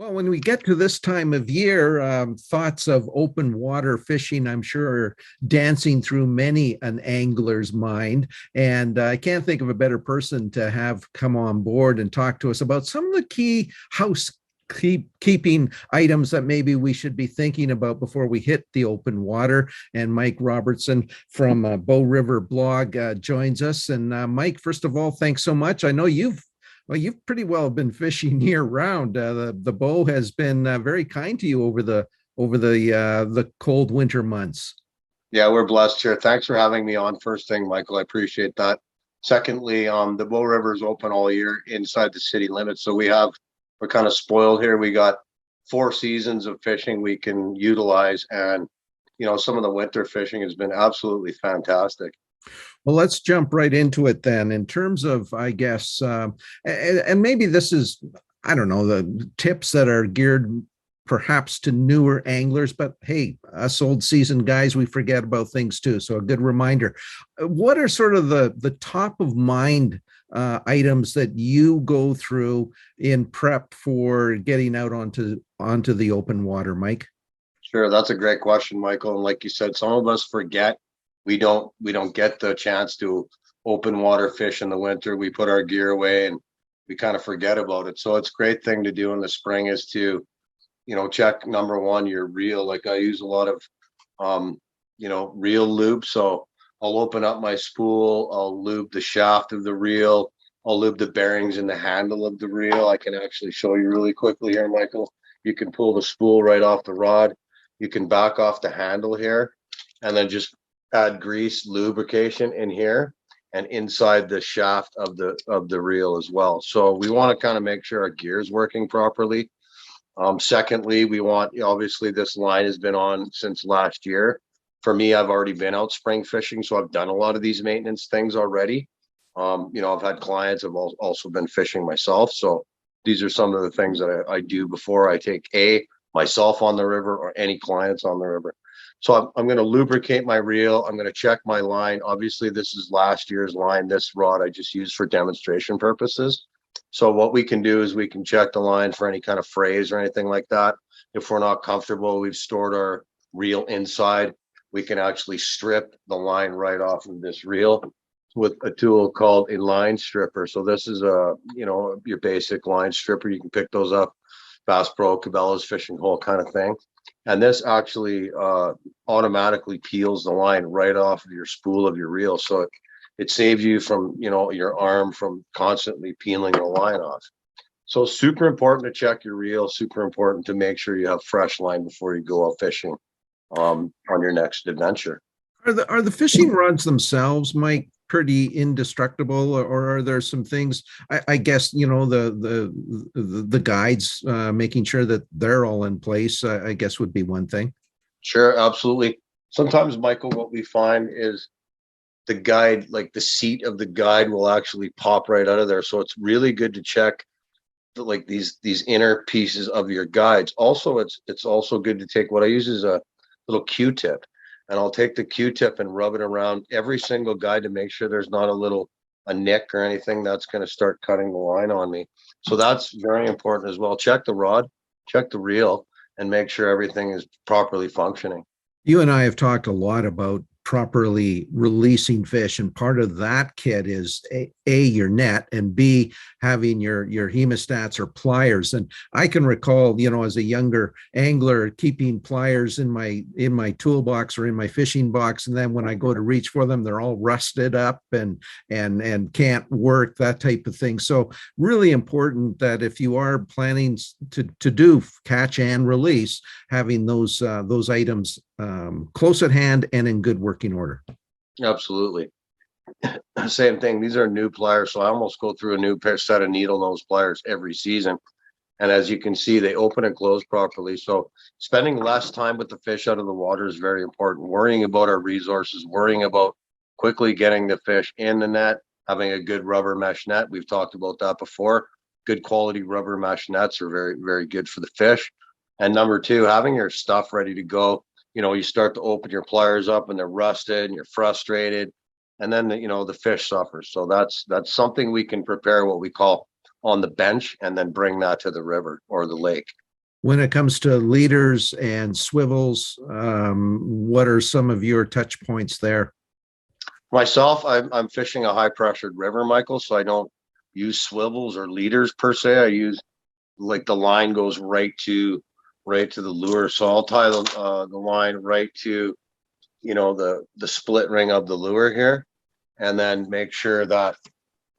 Well, when we get to this time of year, thoughts of open water fishing, I'm sure, are dancing through many an angler's mind. And I can't think of a better person to have come on board and talk to us about some of the key housekeeping items that maybe we should be thinking about before we hit the open water. And Mike Robertson from Bowriverblog joins us. And Mike, first of all, thanks so much. I know you've pretty well been fishing year round. The bow has been very kind to you over the cold winter months. Yeah, we're blessed here. Thanks for having me on. First thing, Michael, I appreciate that. Secondly, the Bow River is open all year inside the city limits. So we're kind of spoiled here. We got 4 seasons of fishing we can utilize. And, some of the winter fishing has been absolutely fantastic. Well, let's jump right into it then. In terms of, I guess, and maybe this is, I don't know, the tips that are geared perhaps to newer anglers, but hey, us old seasoned guys, we forget about things too. So a good reminder. What are sort of the top of mind items that you go through in prep for getting out onto the open water, Mike? Sure, that's a great question, Michael. And like you said, some of us forget we don't get the chance to open water fish in the winter. We put our gear away and we kind of forget about it. So it's a great thing to do in the spring is to, check number one, your reel. Like I use a lot of reel lube. So I'll open up my spool, I'll lube the shaft of the reel, I'll lube the bearings in the handle of the reel. I can actually show you really quickly here, Michael. You can pull the spool right off the rod. You can back off the handle here and then just add grease lubrication in here and inside the shaft of the reel as well. So we want to kind of make sure our gear is working properly. Secondly, we want, obviously this line has been on since last year. For me, I've already been out spring fishing, so I've done a lot of these maintenance things already. I've had clients, I've also been fishing myself. So these are some of the things that I do before I take myself on the river or any clients on the river. So I'm going to lubricate my reel. I'm going to check my line. Obviously, this is last year's line. This rod I just used for demonstration purposes. So what we can do is we can check the line for any kind of frays or anything like that. If we're not comfortable, we've stored our reel inside. We can actually strip the line right off of this reel with a tool called a line stripper. So this is your basic line stripper. You can pick those up, Bass Pro, Cabela's, fishing hole kind of thing. And this actually automatically peels the line right off of your spool of your reel. So it saves you from, your arm from constantly peeling the line off. So super important to check your reel, super important to make sure you have fresh line before you go out fishing on your next adventure. Are the fishing rods themselves, Mike, pretty indestructible, or are there some things? I guess the guides, making sure that they're all in place. I guess would be one thing. Sure, absolutely. Sometimes, Michael, what we find is the guide, like the seat of the guide, will actually pop right out of there. So it's really good to check like these inner pieces of your guides. Also, it's also good to take, what I use is a little Q-tip. And I'll take the Q-tip and rub it around every single guide to make sure there's not a nick or anything that's going to start cutting the line on me. So that's very important as well. Check the rod, check the reel, and make sure everything is properly functioning. You and I have talked a lot about properly releasing fish, and part of that kit is your net, and B, having your hemostats or pliers. And I can recall, as a younger angler, keeping pliers in my toolbox or in my fishing box, and then when I go to reach for them, they're all rusted up and can't work, that type of thing. So really important that if you are planning to do catch and release, having those items close at hand and in good working order. Absolutely. Same thing. These are new pliers. So I almost go through a new set of needle nose pliers every season. And as you can see, they open and close properly. So spending less time with the fish out of the water is very important. Worrying about our resources, worrying about quickly getting the fish in the net, having a good rubber mesh net. We've talked about that before. Good quality rubber mesh nets are very, very good for the fish. And number two, having your stuff ready to go. You start to open your pliers up and they're rusted and you're frustrated, and then the fish suffers. So that's something we can prepare, what we call on the bench, and then bring that to the river or the lake. When it comes to leaders and swivels, what are some of your touch points there? Myself, I'm fishing a high pressured river, Michael, so I don't use swivels or leaders per se. I use like the line goes right to the lure. So I'll tie the line right to, the split ring of the lure here, and then make sure that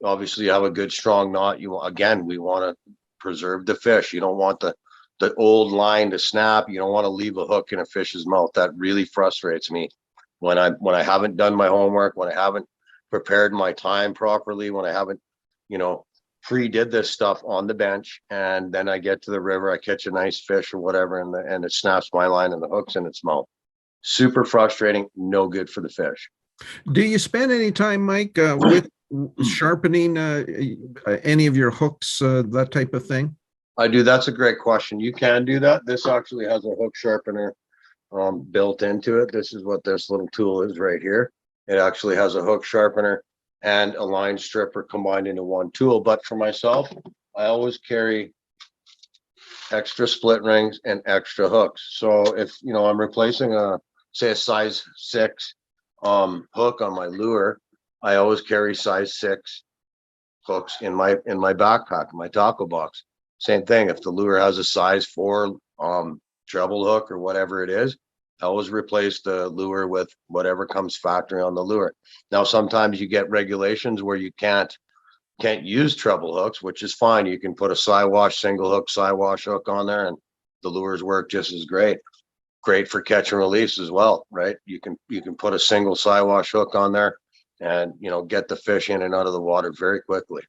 obviously you have a good strong knot. We want to preserve the fish. You don't want the old line to snap. You don't want to leave a hook in a fish's mouth. That really frustrates me when I haven't done my homework, when I haven't prepared my time properly, when I haven't, you know, pre-did this stuff on the bench, and then I get to the river, I catch a nice fish or whatever, and it snaps my line and the hook's in its mouth. Super frustrating, no good for the fish. Do you spend any time, Mike, with sharpening any of your hooks, that type of thing? I do. That's a great question. You can do that. This actually has a hook sharpener built into it. This is what this little tool is right here. It actually has a hook sharpener and a line stripper combined into one tool. But for myself, I always carry extra split rings and extra hooks. So if I'm replacing say a size 6 hook on my lure, I always carry size 6 hooks in my backpack, in my tackle box. Same thing. If the lure has a size 4 treble hook or whatever it is, I always replace the lure with whatever comes factory on the lure. Now, sometimes you get regulations where you can't use treble hooks, which is fine. You can put a Siwash single hook, Siwash hook on there, and the lures work just as great. Great for catch and release as well, right? You can put a single Siwash hook on there and get the fish in and out of the water very quickly.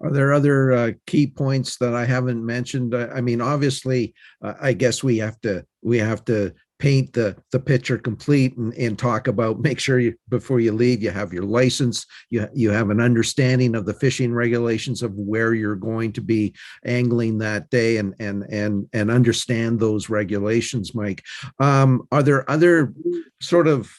Are there other key points that I haven't mentioned? I mean, obviously, I guess we have to paint the picture complete and talk about, make sure before you leave, you have your license, you have an understanding of the fishing regulations of where you're going to be angling that day, and understand those regulations, Mike. Are there other sort of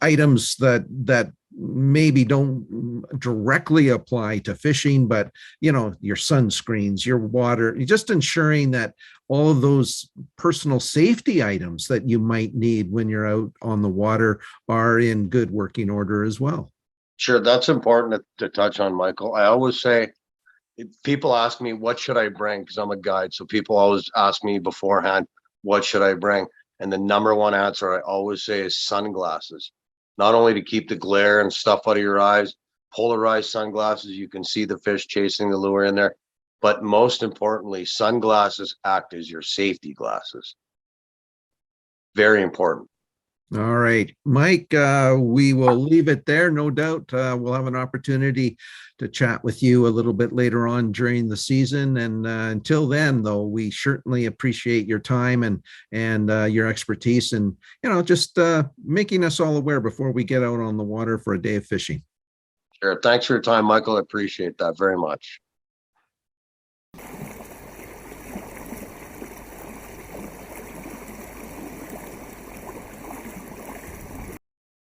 items that maybe don't directly apply to fishing, but your sunscreens, your water, just ensuring that all of those personal safety items that you might need when you're out on the water are in good working order as well? Sure, that's important to touch on, Michael. I always say, if people ask me what should I bring, because I'm a guide, so people always ask me beforehand, what should I bring? And the number one answer I always say is sunglasses. Not only to keep the glare and stuff out of your eyes, polarized sunglasses, you can see the fish chasing the lure in there. But most importantly, sunglasses act as your safety glasses. Very important. All right, Mike, we will leave it there. No doubt we'll have an opportunity to chat with you a little bit later on during the season. And until then, though, we certainly appreciate your time and your expertise, and just making us all aware before we get out on the water for a day of fishing. Sure. Thanks for your time, Michael. I appreciate that very much.